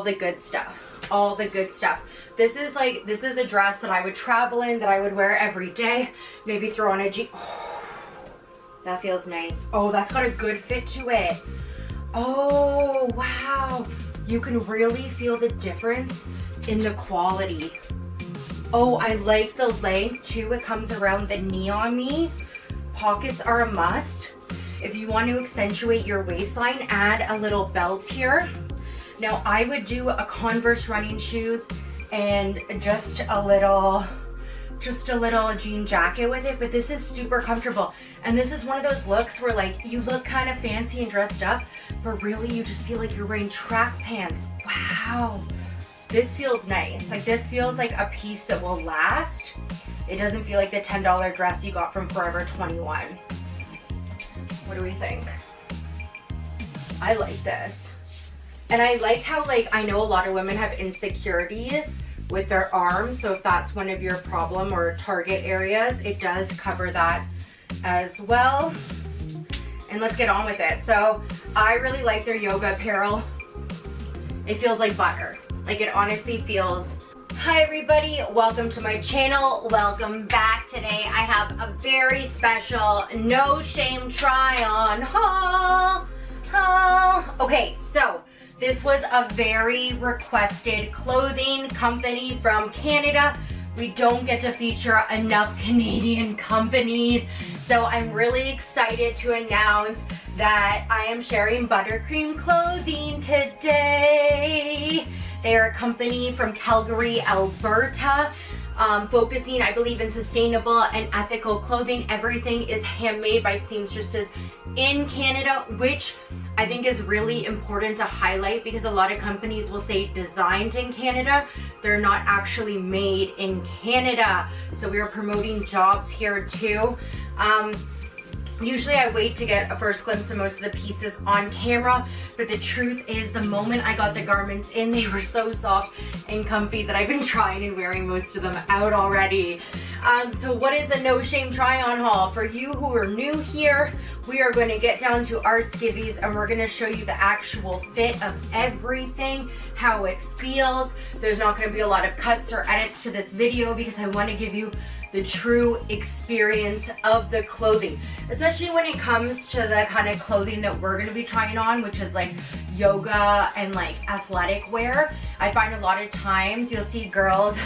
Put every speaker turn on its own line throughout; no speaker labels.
all the good stuff, all the good stuff. This is a dress that I would travel in, that I would wear every day. Maybe throw on a jean. Oh, that feels nice. Oh, that's got a good fit to it. Oh, wow. You can really feel the difference in the quality. Oh, I like the length too. It comes around the knee on me. Pockets are a must. If you want to accentuate your waistline, add a little belt here. Now I would do a Converse running shoes and just a little jean jacket with it, but this is super comfortable. And this is one of those looks where like you look kind of fancy and dressed up, but really you just feel like you're wearing track pants. Wow, this feels nice. Like this feels like a piece that will last. It doesn't feel like the $10 dress you got from Forever 21. What do we think? I like this. And I like how, like, I know a lot of women have insecurities with their arms, so if that's one of your problem or target areas, it does cover that as well. And let's get on with it. So I really like their yoga apparel. It feels like butter. Like, it honestly feels... Hi everybody, welcome to my channel. Welcome back. Today I have a very special no shame try on haul. Okay, so this was a very requested clothing company from Canada. We don't get to feature enough Canadian companies, so I'm really excited to announce that I am sharing Buttercream Clothing today. They are a company from Calgary, Alberta, focusing, I believe, in sustainable and ethical clothing. Everything is handmade by seamstresses in Canada, which I think is really important to highlight, because a lot of companies will say designed in Canada. They're not actually made in Canada. So we are promoting jobs here too. Usually I wait to get a first glimpse of most of the pieces on camera, but the truth is the moment I got the garments in, they were so soft and comfy that I've been trying and wearing most of them out already. So what is a no shame try on haul? For you who are new here, we are going to get down to our skivvies and we're going to show you the actual fit of everything, how it feels. There's not going to be a lot of cuts or edits to this video because I want to give you the true experience of the clothing, especially when it comes to the kind of clothing that we're going to be trying on, which is like yoga and like athletic wear. I find a lot of times you'll see girls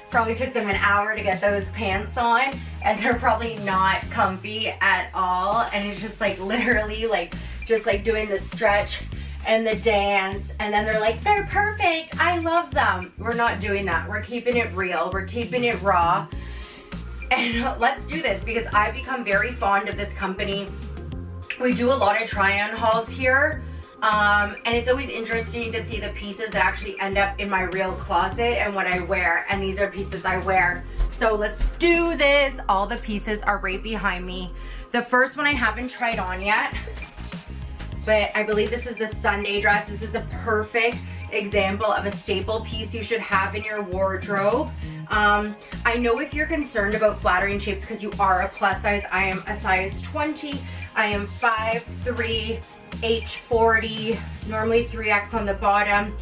probably took them an hour to get those pants on and they're probably not comfy at all, and it's just like literally like just like doing the stretch and the dance, and then they're like, they're perfect, I love them. We're not doing that. We're keeping it real, we're keeping it raw. And let's do this because I've become very fond of this company. We do a lot of try-on hauls here, and it's always interesting to see the pieces that actually end up in my real closet and what I wear, and these are pieces I wear. So let's do this. All the pieces are right behind me. The first one I haven't tried on yet, but I believe this is the Sunday dress. This is a perfect example of a staple piece you should have in your wardrobe. I know if you're concerned about flattering shapes because you are a plus size, I am a size 20. I am 5'3", H40, normally 3X on the bottom.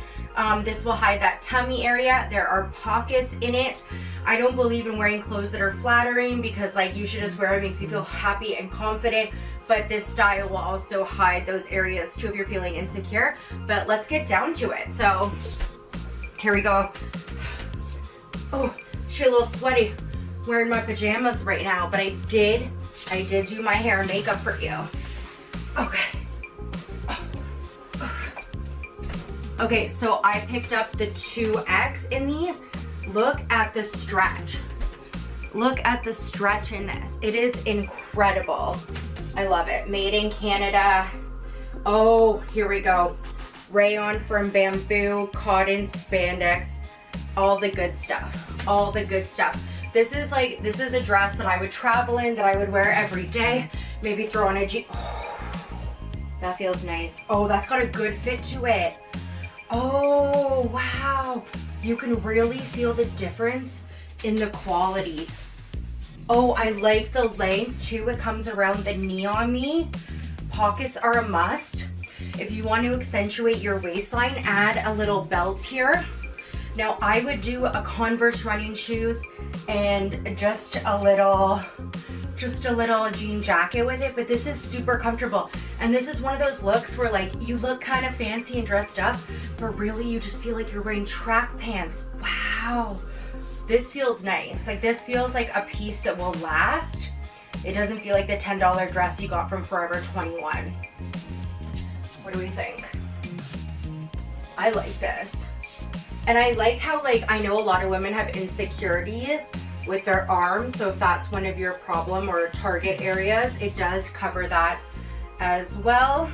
This will hide that tummy area. There are pockets in it. I don't believe in wearing clothes that are flattering because like you should just wear it makes you feel happy and confident, but this style will also hide those areas too if you're feeling insecure. But let's get down to it. So here we go. Oh, she's a little sweaty wearing my pajamas right now, but I did do my hair and makeup for you. Okay. Okay, so I picked up the 2X in these. Look at the stretch. Look at the stretch in this. It is incredible. I love it. Made in Canada. Oh, here we go. Rayon from bamboo, cotton, spandex. All the good stuff, all the good stuff. This is a dress that I would travel in, that I would wear every day. Maybe throw on a jean. Oh, that feels nice. Oh, that's got a good fit to it. Oh, wow. You can really feel the difference in the quality. Oh, I like the length too. It comes around the knee on me. Pockets are a must. If you want to accentuate your waistline, add a little belt here. Now I would do a Converse running shoes and just a little jean jacket with it, but this is super comfortable. And this is one of those looks where like you look kind of fancy and dressed up, but really you just feel like you're wearing track pants. Wow, this feels nice. Like this feels like a piece that will last. It doesn't feel like the $10 dress you got from Forever 21. What do we think? I like this. And I like how, like, I know a lot of women have insecurities with their arms, so if that's one of your problem or target areas, it does cover that as well.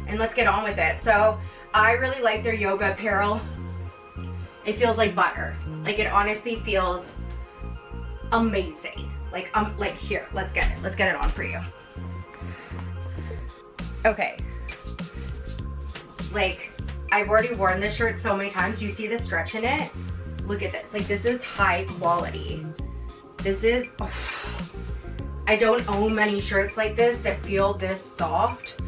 And let's get on with it. So I really like their yoga apparel. It feels like butter. Like it honestly feels amazing. Like here, let's get it on for you. Okay. Like, I've already worn this shirt so many times. You see the stretch in it? Look at this. Like, this is high quality. This is, oh, I don't own many shirts like this that feel this soft,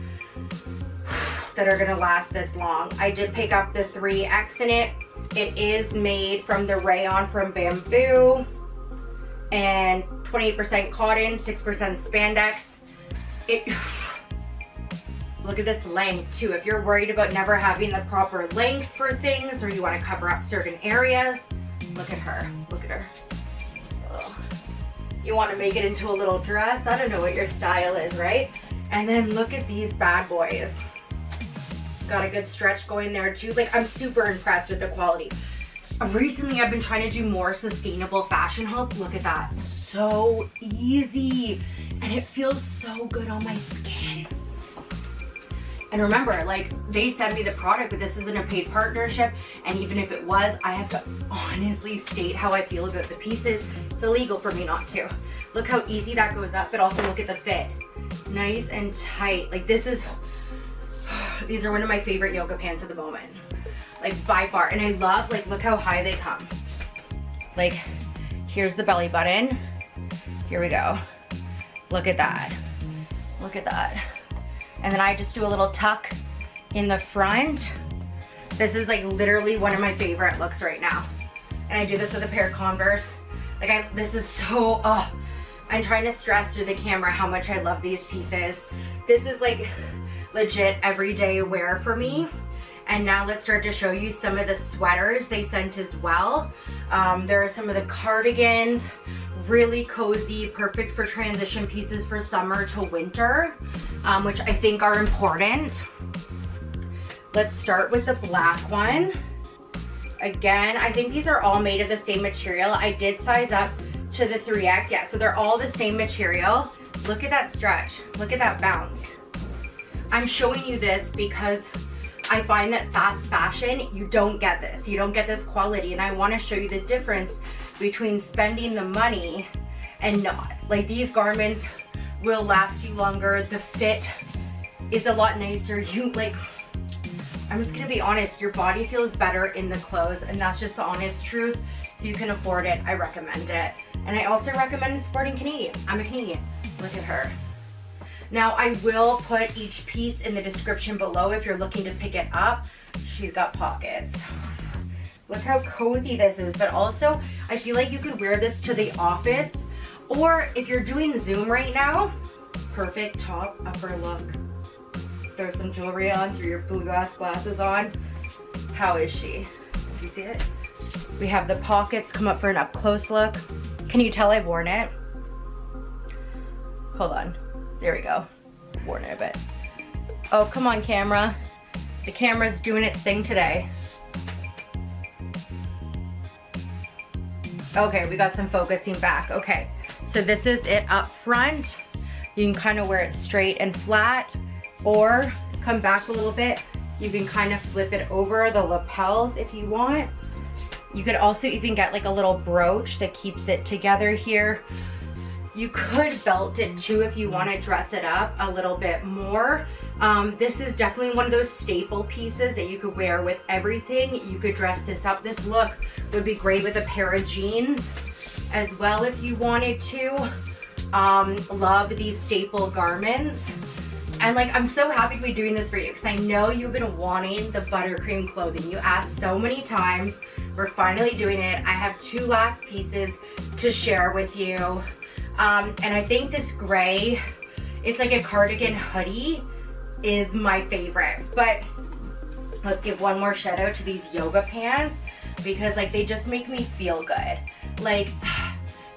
that are gonna last this long. I did pick up the 3X in it. It is made from the rayon from Bamboo, and 28% cotton, 6% spandex. Look at this length too. If you're worried about never having the proper length for things, or you want to cover up certain areas, look at her. Look at her. Oh. You want to make it into a little dress. I don't know what your style is, right? And then look at these bad boys. Got a good stretch going there too. Like, I'm super impressed with the quality. Recently, I've been trying to do more sustainable fashion hauls. Look at that. So easy. And it feels so good on my skin. And remember, like, they sent me the product, but this isn't a paid partnership. And even if it was, I have to honestly state how I feel about the pieces. It's illegal for me not to. Look how easy that goes up, but also look at the fit. Nice and tight. Like, this is, these are one of my favorite yoga pants at the moment. Like, by far. And I love, like, look how high they come. Like, here's the belly button. Here we go. Look at that. Look at that. And then I just do a little tuck in the front. This is like literally one of my favorite looks right now. And I do this with a pair of Converse. Like, this is so, I'm trying to stress through the camera how much I love these pieces. This is like legit everyday wear for me. And now let's start to show you some of the sweaters they sent as well. There are some of the cardigans, really cozy, perfect for transition pieces for summer to winter, which I think are important. Let's start with the black one. Again, I think these are all made of the same material. I did size up to the 3X. Yeah, so they're all the same material. Look at that stretch. Look at that bounce. I'm showing you this because I find that fast fashion, you don't get this. You don't get this quality. And I want to show you the difference between spending the money and not. Like, these garments will last you longer. The fit is a lot nicer. You, like, I'm just gonna be honest, your body feels better in the clothes, and that's just the honest truth. If you can afford it, I recommend it. And I also recommend supporting Canadian. I'm a Canadian. Look at her. Now, I will put each piece in the description below if you're looking to pick it up. She's got pockets. Look how cozy this is, but also I feel like you could wear this to the office, or if you're doing Zoom right now, perfect top upper look. Throw some jewelry on, throw your blue glass glasses on. How is she? Do you see it? We have the pockets come up for an up close look. Can you tell I've worn it? Hold on. There we go. Worn it a bit. Oh, come on, camera. The camera's doing its thing today. Okay, we got some focusing back. Okay, so this is it up front. You can kind of wear it straight and flat, or come back a little bit. You can kind of flip it over the lapels if you want. You could also even get like a little brooch that keeps it together here. You could belt it too if you want to dress it up a little bit more. This is definitely one of those staple pieces that you could wear with everything. You could dress this up. This look would be great with a pair of jeans as well if you wanted to. Love these staple garments. And like, I'm so happy to be doing this for you because I know you've been wanting the buttercream clothing. You asked so many times. We're finally doing it. I have 2 last pieces to share with you. And I think this gray, it's like a cardigan hoodie, is my favorite. But let's give one more shout out to these yoga pants because like they just make me feel good. Like,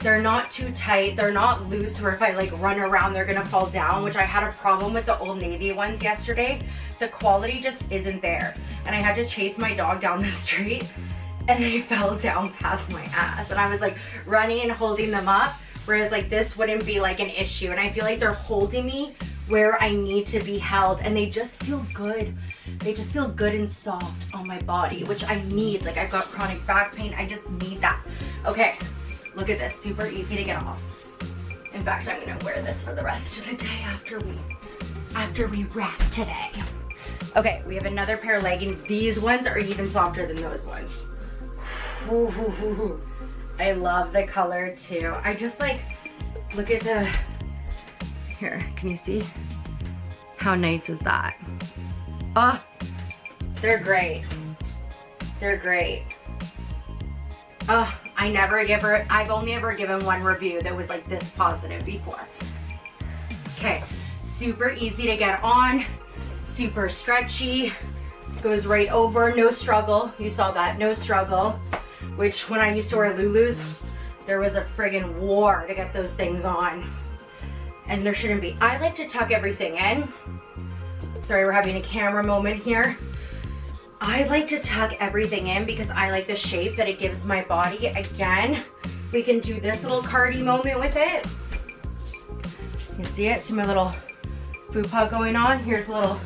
they're not too tight, they're not loose where if I like run around they're gonna fall down, which I had a problem with the Old Navy ones yesterday. The quality just isn't there. And I had to chase my dog down the street and they fell down past my ass. And I was like running and holding them up, whereas like this wouldn't be like an issue. And I feel like they're holding me where I need to be held and they just feel good. They just feel good and soft on my body, which I need. Like I've got chronic back pain, I just need that. Okay. Look at this, super easy to get off. In fact, I'm gonna wear this for the rest of the day after we wrap today. Okay, we have another pair of leggings. These ones are even softer than those ones. Ooh, I love the color too. I just like, look at the, here, can you see? How nice is that? Oh, they're great. They're great. Oh, I've only ever given one review that was like this positive before. Okay, super easy to get on, super stretchy, goes right over, no struggle. You saw that, no struggle. Which when I used to wear Lulus, there was a friggin' war to get those things on. And there shouldn't be. I like to tuck everything in. Sorry, we're having a camera moment here. I like to tuck everything in because I like the shape that it gives my body. Again, we can do this little cardi moment with it. You see it? See my little fupa going on? Here's a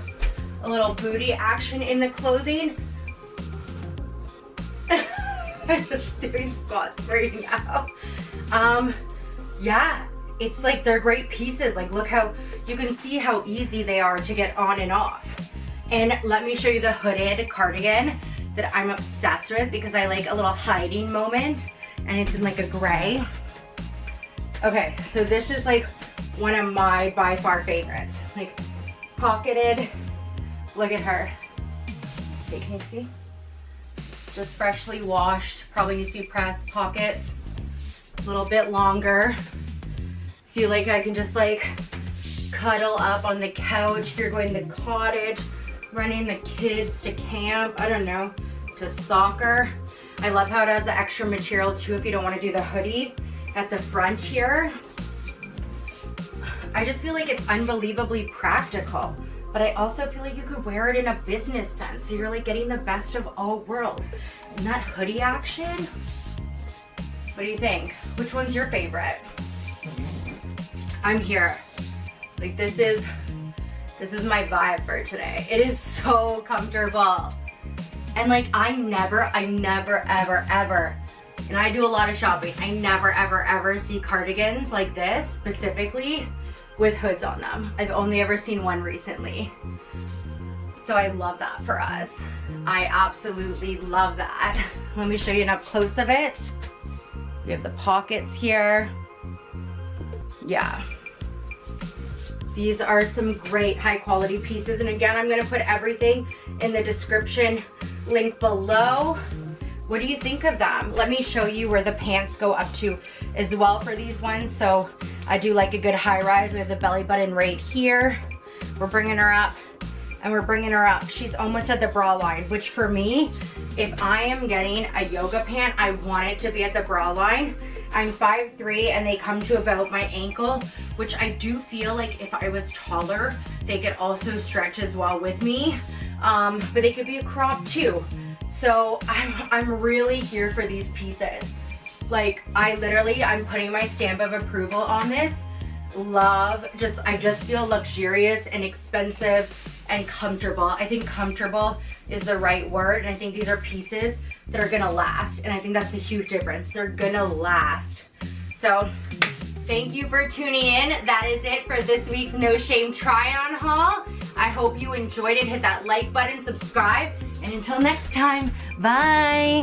little booty action in the clothing. I'm just doing squats right now. Yeah, it's like they're great pieces. Like look how, you can see how easy they are to get on and off. And let me show you the hooded cardigan that I'm obsessed with because I like a little hiding moment and it's in like a gray. Okay, so this is like one of my by far favorites. Like pocketed, look at her. Okay, can you see? Just freshly washed, probably needs to be pressed, pockets, a little bit longer. Feel like I can just like cuddle up on the couch if you're going to the cottage, running the kids to camp, I don't know, to soccer. I love how it has the extra material too if you don't want to do the hoodie at the front here. I just feel like it's unbelievably practical, but I also feel like you could wear it in a business sense. So you're like getting the best of all worlds. And that hoodie action, what do you think? Which one's your favorite? I'm here. Like this is my vibe for today. It is so comfortable. And like I never ever, and I do a lot of shopping, I never ever see cardigans like this specifically with hoods on them. I've only ever seen one recently. So I love that for us. I absolutely love that. Let me show you an up close of it. We have the pockets here. Yeah. These are some great high quality pieces. And again, I'm gonna put everything in the description link below. What do you think of them? Let me show you where the pants go up to as well for these ones. So I do like a good high rise. We have the belly button right here. We're bringing her up and we're bringing her up. She's almost at the bra line, which for me, if I am getting a yoga pant, I want it to be at the bra line. I'm 5'3" and they come to about my ankle, which I do feel like if I was taller, they could also stretch as well with me. But they could be a crop too. So I'm really here for these pieces. Like I'm putting my stamp of approval on this. I just feel luxurious and expensive and comfortable. I think comfortable is the right word. And I think these are pieces that are gonna last. And I think that's a huge difference. They're gonna last. So thank you for tuning in. That is it for this week's No Shame Try On haul. I hope you enjoyed it. Hit that like button, subscribe, and until next time, bye.